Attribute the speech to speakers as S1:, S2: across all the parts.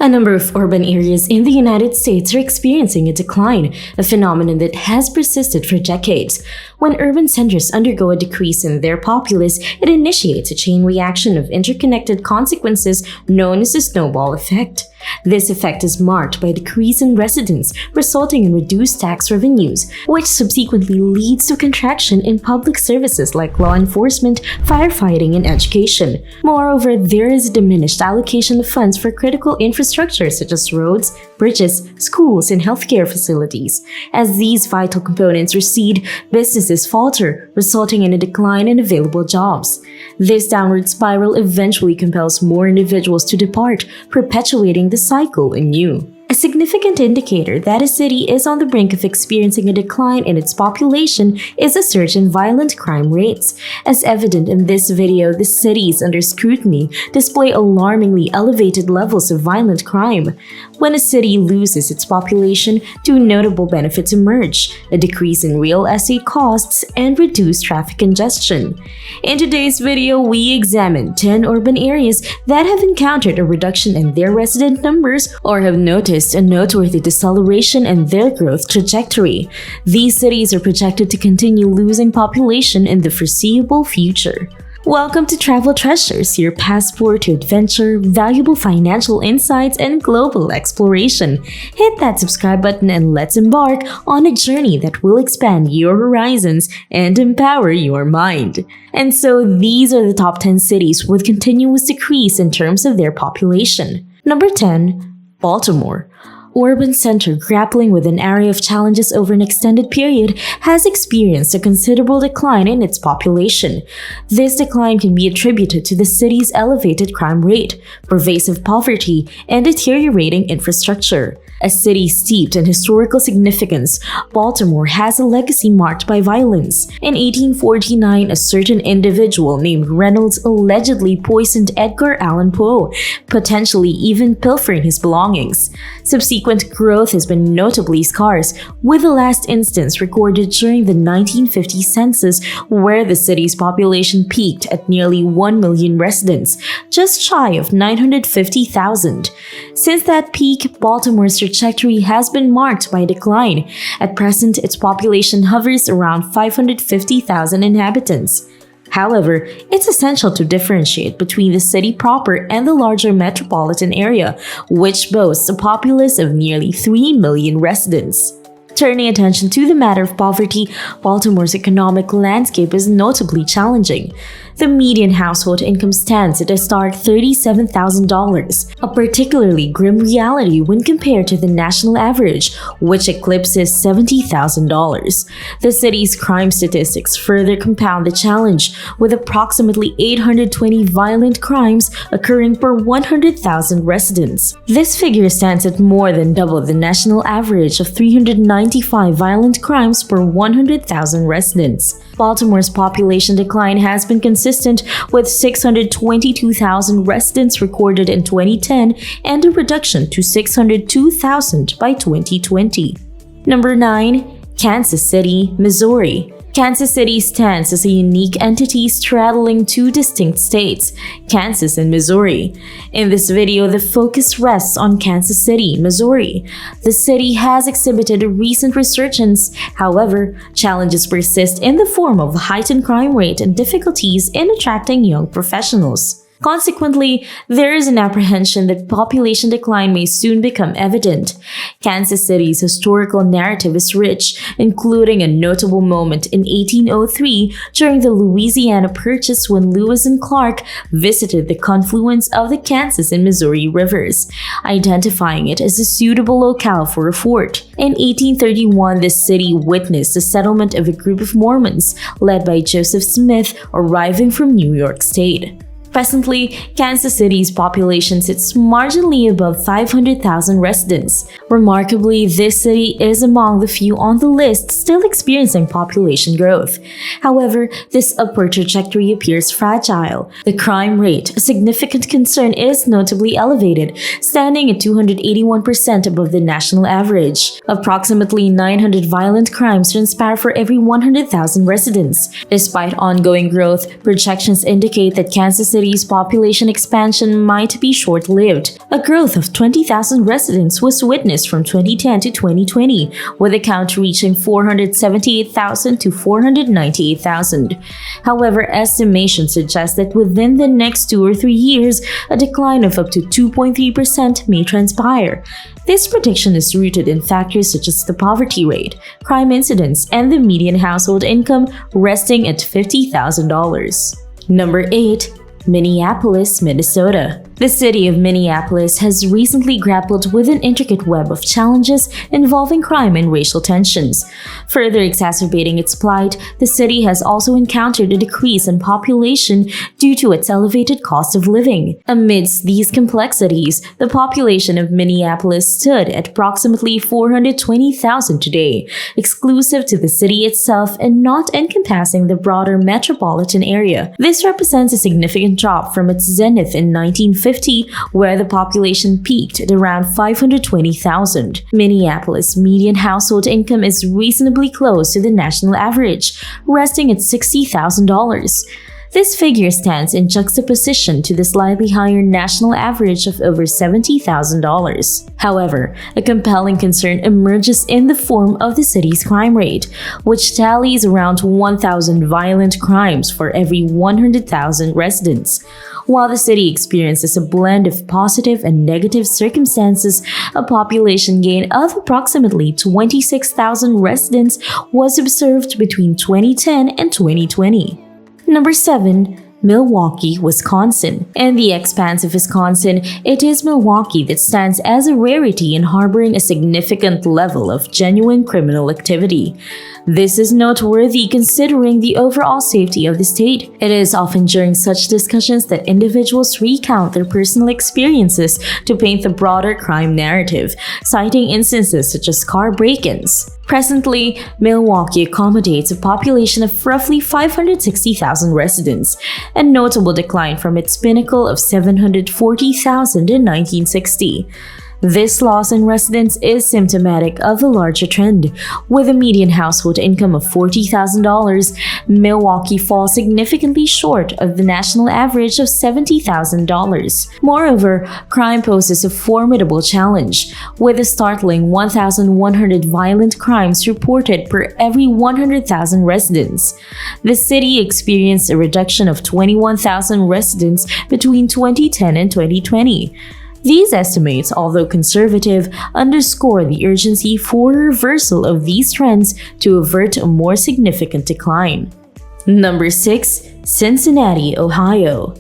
S1: A number of urban areas in the United States are experiencing a decline, a phenomenon that has persisted for decades. When urban centers undergo a decrease in their populace, it initiates a chain reaction of interconnected consequences known as the snowball effect. This effect is marked by a decrease in residents, resulting in reduced tax revenues, which subsequently leads to contraction in public services like law enforcement, firefighting, and education. Moreover, there is a diminished allocation of funds for critical infrastructure such as roads, bridges, schools, and healthcare facilities. As these vital components recede, businesses falter, resulting in a decline in available jobs. This downward spiral eventually compels more individuals to depart, perpetuating the cycle anew. A significant indicator that a city is on the brink of experiencing a decline in its population is a surge in violent crime rates. As evident in this video, the cities under scrutiny display alarmingly elevated levels of violent crime. When a city loses its population, two notable benefits emerge: a decrease in real estate costs and reduced traffic congestion. In today's video, we examine 10 urban areas that have encountered a reduction in their resident numbers or have noticed a noteworthy deceleration in their growth trajectory. These cities are projected to continue losing population in the foreseeable future. Welcome to Travel Treasures, your passport to adventure, valuable financial insights, and global exploration. Hit that subscribe button and let's embark on a journey that will expand your horizons and empower your mind. And so these are the top 10 cities with continuous decrease in terms of their population. Number 10. Baltimore. Urban center grappling with an array of challenges over an extended period has experienced a considerable decline in its population. This decline can be attributed to the city's elevated crime rate, pervasive poverty, and deteriorating infrastructure. A city steeped in historical significance, Baltimore has a legacy marked by violence. In 1849, a certain individual named Reynolds allegedly poisoned Edgar Allan Poe, potentially even pilfering his belongings. Subsequent growth has been notably scarce, with the last instance recorded during the 1950 census, where the city's population peaked at nearly 1 million residents, just shy of 950,000. Since that peak, Baltimore's trajectory has been marked by decline. At present, its population hovers around 550,000 inhabitants. However, it's essential to differentiate between the city proper and the larger metropolitan area, which boasts a populace of nearly 3 million residents. Turning attention to the matter of poverty, Baltimore's economic landscape is notably challenging. The median household income stands at a stark $37,000, a particularly grim reality when compared to the national average, which eclipses $70,000. The city's crime statistics further compound the challenge, with approximately 820 violent crimes occurring per 100,000 residents. This figure stands at more than double the national average of 395 violent crimes per 100,000 residents. Baltimore's population decline has been consistent, with 622,000 residents recorded in 2010 and a reduction to 602,000 by 2020. Number 9. Kansas City, Missouri. Kansas City stands as a unique entity straddling two distinct states, Kansas and Missouri. In this video, the focus rests on Kansas City, Missouri. The city has exhibited a recent resurgence. However, challenges persist in the form of a heightened crime rate and difficulties in attracting young professionals. Consequently, there is an apprehension that population decline may soon become evident. Kansas City's historical narrative is rich, including a notable moment in 1803 during the Louisiana Purchase when Lewis and Clark visited the confluence of the Kansas and Missouri rivers, identifying it as a suitable locale for a fort. In 1831, the city witnessed the settlement of a group of Mormons led by Joseph Smith arriving from New York State. Presently, Kansas City's population sits marginally above 500,000 residents. Remarkably, this city is among the few on the list still experiencing population growth. However, this upward trajectory appears fragile. The crime rate, a significant concern, is notably elevated, standing at 281% above the national average. Approximately 900 violent crimes transpire for every 100,000 residents. Despite ongoing growth, projections indicate that Kansas City city's population expansion might be short-lived. A growth of 20,000 residents was witnessed from 2010 to 2020, with the count reaching 478,000 to 498,000. However, estimations suggest that within the next 2 or 3 years, a decline of up to 2.3% may transpire. This prediction is rooted in factors such as the poverty rate, crime incidence, and the median household income resting at $50,000. Number 8. Minneapolis, Minnesota. The city of Minneapolis has recently grappled with an intricate web of challenges involving crime and racial tensions. Further exacerbating its plight, the city has also encountered a decrease in population due to its elevated cost of living. Amidst these complexities, the population of Minneapolis stood at approximately 420,000 today, exclusive to the city itself and not encompassing the broader metropolitan area. This represents a significant drop from its zenith in 1950, where the population peaked at around 520,000. Minneapolis' median household income is reasonably close to the national average, resting at $60,000. This figure stands in juxtaposition to the slightly higher national average of over $70,000. However, a compelling concern emerges in the form of the city's crime rate, which tallies around 1,000 violent crimes for every 100,000 residents. While the city experiences a blend of positive and negative circumstances, a population gain of approximately 26,000 residents was observed between 2010 and 2020. Number 7. Milwaukee, Wisconsin. In the expanse of Wisconsin, it is Milwaukee that stands as a rarity in harboring a significant level of genuine criminal activity. This is noteworthy considering the overall safety of the state. It is often during such discussions that individuals recount their personal experiences to paint the broader crime narrative, citing instances such as car break-ins. Presently, Milwaukee accommodates a population of roughly 560,000 residents, a notable decline from its pinnacle of 740,000 in 1960. This loss in residents is symptomatic of a larger trend. With a median household income of $40,000, Milwaukee falls significantly short of the national average of $70,000. Moreover, crime poses a formidable challenge, with a startling 1,100 violent crimes reported per every 100,000 residents. The city experienced a reduction of 21,000 residents between 2010 and 2020. These estimates, although conservative, underscore the urgency for a reversal of these trends to avert a more significant decline. Number 6. Cincinnati, Ohio.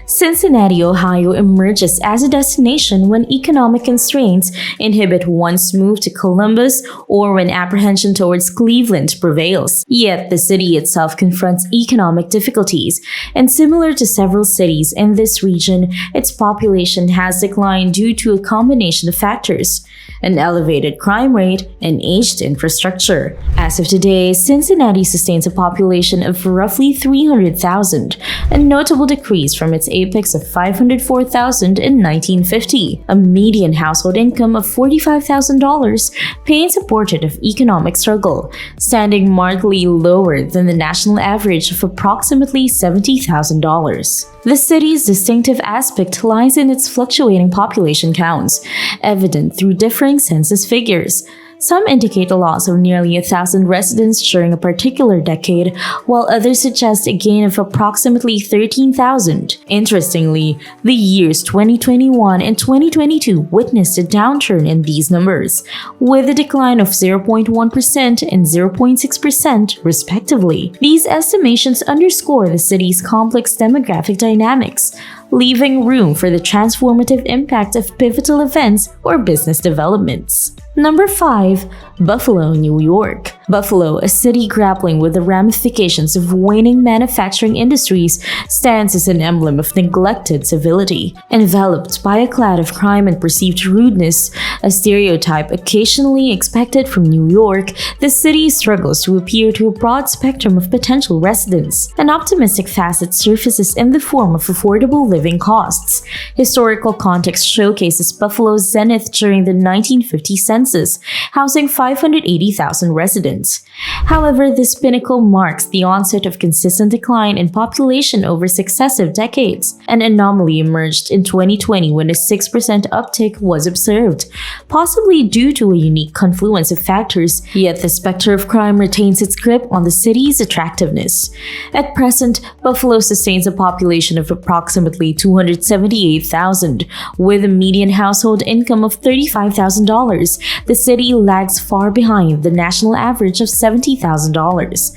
S1: Cincinnati, Ohio emerges as a destination when economic constraints inhibit one's move to Columbus or when apprehension towards Cleveland prevails. Yet the city itself confronts economic difficulties, and similar to several cities in this region, its population has declined due to a combination of factors: an elevated crime rate, and aged infrastructure. As of today, Cincinnati sustains a population of roughly 300,000, a notable decrease from its apex of 504,000 in 1950. A median household income of $45,000 paints a portrait of economic struggle, standing markedly lower than the national average of approximately $70,000. The city's distinctive aspect lies in its fluctuating population counts, evident through differing census figures. Some indicate a loss of nearly 1,000 residents during a particular decade, while others suggest a gain of approximately 13,000. Interestingly, the years 2021 and 2022 witnessed a downturn in these numbers, with a decline of 0.1% and 0.6% respectively. These estimations underscore the city's complex demographic dynamics, leaving room for the transformative impact of pivotal events or business developments. Number 5. Buffalo, New York. Buffalo, a city grappling with the ramifications of waning manufacturing industries, stands as an emblem of neglected civility. Enveloped by a cloud of crime and perceived rudeness, a stereotype occasionally expected from New York, the city struggles to appeal to a broad spectrum of potential residents. An optimistic facet surfaces in the form of affordable living costs. Historical context showcases Buffalo's zenith during the 1950 census, census, housing 580,000 residents. However, this pinnacle marks the onset of consistent decline in population over successive decades. An anomaly emerged in 2020 when a 6% uptick was observed, possibly due to a unique confluence of factors, yet the specter of crime retains its grip on the city's attractiveness. At present, Buffalo sustains a population of approximately 278,000, with a median household income of $35,000. The city lags far behind the national average of $70,000.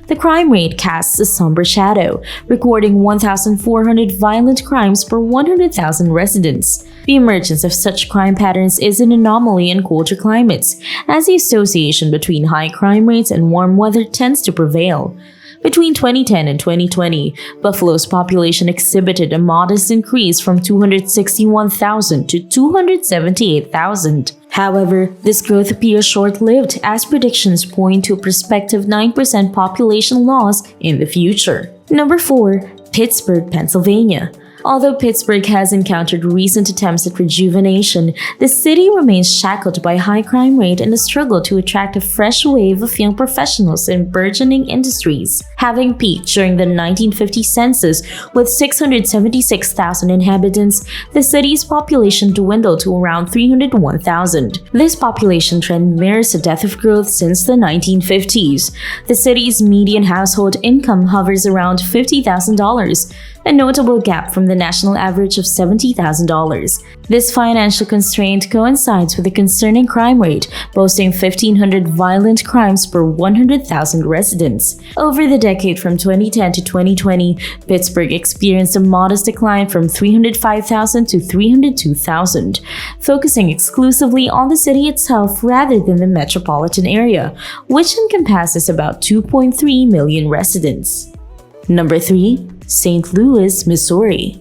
S1: The crime rate casts a somber shadow, recording 1,400 violent crimes per 100,000 residents. The emergence of such crime patterns is an anomaly in colder climates, as the association between high crime rates and warm weather tends to prevail. Between 2010 and 2020, Buffalo's population exhibited a modest increase from 261,000 to 278,000. However, this growth appears short-lived as predictions point to a prospective 9% population loss in the future. Number 4. Pittsburgh, Pennsylvania. Although Pittsburgh has encountered recent attempts at rejuvenation, the city remains shackled by a high crime rate and a struggle to attract a fresh wave of young professionals in burgeoning industries. Having peaked during the 1950 census with 676,000 inhabitants, the city's population dwindled to around 301,000. This population trend mirrors a dearth of growth since the 1950s. The city's median household income hovers around $50,000, a notable gap from the national average of $70,000. This financial constraint coincides with a concerning crime rate, boasting 1,500 violent crimes per 100,000 residents. Over the decade from 2010 to 2020, Pittsburgh experienced a modest decline from 305,000 to 302,000, focusing exclusively on the city itself rather than the metropolitan area, which encompasses about 2.3 million residents. Number 3. St. Louis, Missouri.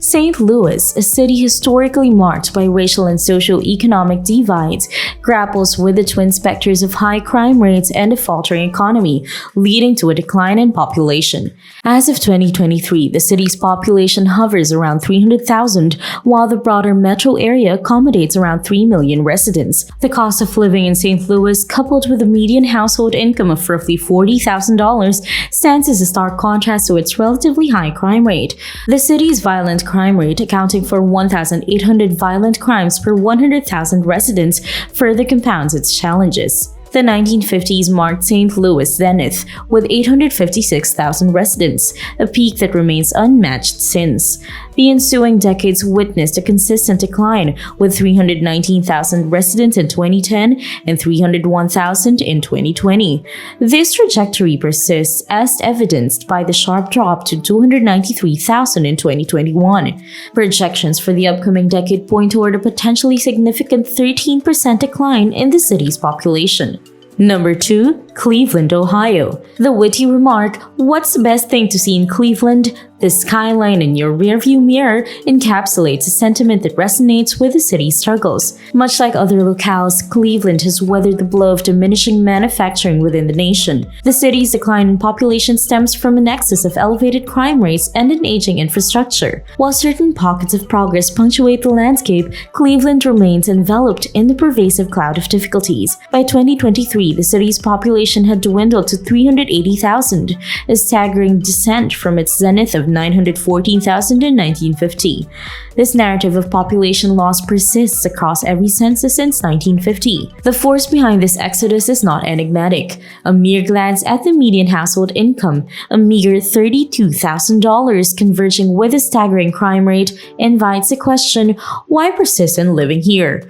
S1: St. Louis, a city historically marked by racial and socio-economic divides, grapples with the twin specters of high crime rates and a faltering economy, leading to a decline in population. As of 2023, the city's population hovers around 300,000, while the broader metro area accommodates around 3 million residents. The cost of living in St. Louis, coupled with a median household income of roughly $40,000, stands as a stark contrast to its relatively high crime rate. The city's violent crime rate, accounting for 1,800 violent crimes per 100,000 residents, further compounds its challenges. The 1950s marked St. Louis' zenith, with 856,000 residents, a peak that remains unmatched since. The ensuing decades witnessed a consistent decline, with 319,000 residents in 2010 and 301,000 in 2020. This trajectory persists as evidenced by the sharp drop to 293,000 in 2021. Projections for the upcoming decade point toward a potentially significant 13% decline in the city's population. Number 2. Cleveland, Ohio. The witty remark, "What's the best thing to see in Cleveland? The skyline in your rearview mirror," encapsulates a sentiment that resonates with the city's struggles. Much like other locales, Cleveland has weathered the blow of diminishing manufacturing within the nation. The city's decline in population stems from a nexus of elevated crime rates and an aging infrastructure. While certain pockets of progress punctuate the landscape, Cleveland remains enveloped in the pervasive cloud of difficulties. By 2023, the city's population had dwindled to 380,000, a staggering descent from its zenith of 914,000 in 1950. This narrative of population loss persists across every census since 1950. The force behind this exodus is not enigmatic. A mere glance at the median household income, a meager $32,000 converging with a staggering crime rate, invites the question, why persist in living here?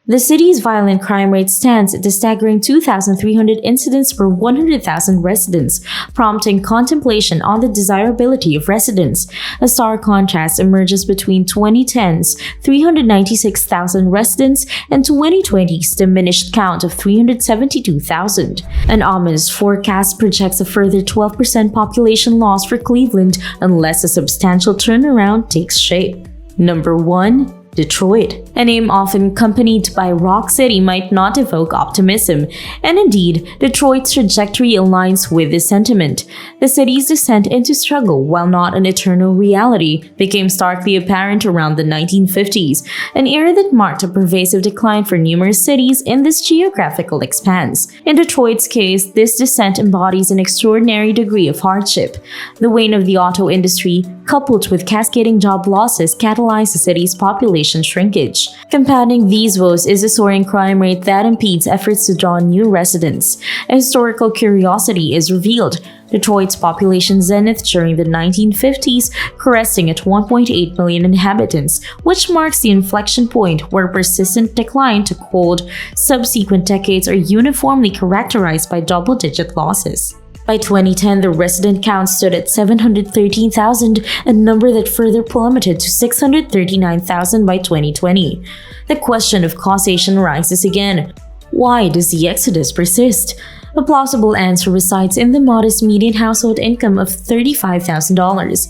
S1: The city's violent crime rate stands at a staggering 2,300 incidents per 100,000 residents, prompting contemplation on the desirability of residence. A stark contrast emerges between 2010's 396,000 residents and 2020's diminished count of 372,000. An ominous forecast projects a further 12% population loss for Cleveland unless a substantial turnaround takes shape. Number 1. Detroit. A name often accompanied by Rock City might not evoke optimism, and indeed, Detroit's trajectory aligns with this sentiment. The city's descent into struggle, while not an eternal reality, became starkly apparent around the 1950s, an era that marked a pervasive decline for numerous cities in this geographical expanse. In Detroit's case, this descent embodies an extraordinary degree of hardship. The wane of the auto industry, coupled with cascading job losses, catalyzed the city's population shrinkage. Compounding these woes is a soaring crime rate that impedes efforts to draw new residents. A historical curiosity is revealed. Detroit's population zenith during the 1950s, cresting at 1.8 million inhabitants, which marks the inflection point where persistent decline took hold. Subsequent decades are uniformly characterized by double-digit losses. By 2010, the resident count stood at 713,000, a number that further plummeted to 639,000 by 2020. The question of causation rises again. Why does the exodus persist? A plausible answer resides in the modest median household income of $35,000.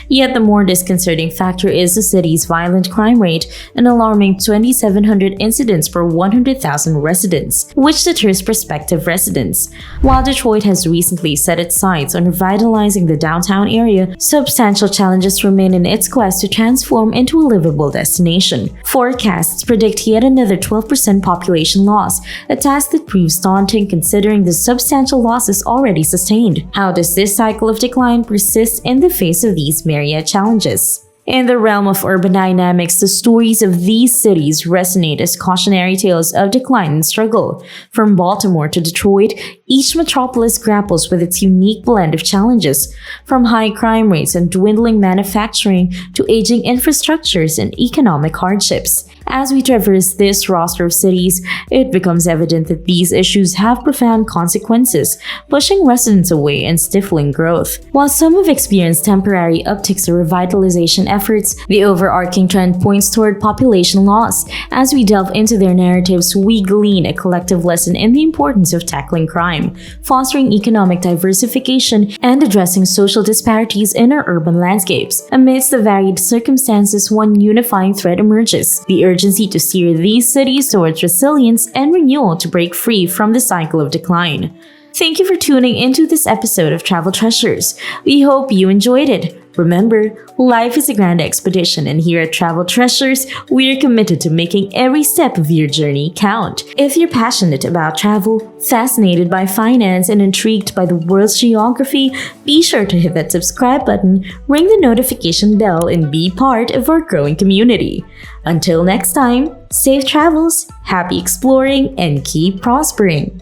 S1: Yet the more disconcerting factor is the city's violent crime rate, an alarming 2,700 incidents per 100,000 residents, which deters prospective residents. While Detroit has recently set its sights on revitalizing the downtown area, substantial challenges remain in its quest to transform into a livable destination. Forecasts predict yet another 12% population loss, a task that proves daunting considering the substantial losses already sustained. How does this cycle of decline persist in the face of these myriad challenges? In the realm of urban dynamics, the stories of these cities resonate as cautionary tales of decline and struggle. From Baltimore to Detroit, each metropolis grapples with its unique blend of challenges, from high crime rates and dwindling manufacturing to aging infrastructures and economic hardships. As we traverse this roster of cities, it becomes evident that these issues have profound consequences, pushing residents away and stifling growth. While some have experienced temporary upticks or revitalization efforts, the overarching trend points toward population loss. As we delve into their narratives, we glean a collective lesson in the importance of tackling crime, fostering economic diversification, and addressing social disparities in our urban landscapes. Amidst the varied circumstances, one unifying thread emerges: the urgency to steer these cities towards resilience and renewal to break free from the cycle of decline. Thank you for tuning into this episode of Travel Treasures. We hope you enjoyed it. Remember, life is a grand expedition, and here at Travel Treasures, we are committed to making every step of your journey count. If you're passionate about travel, fascinated by finance, and intrigued by the world's geography, be sure to hit that subscribe button, ring the notification bell, and be part of our growing community. Until next time, safe travels, happy exploring, and keep prospering!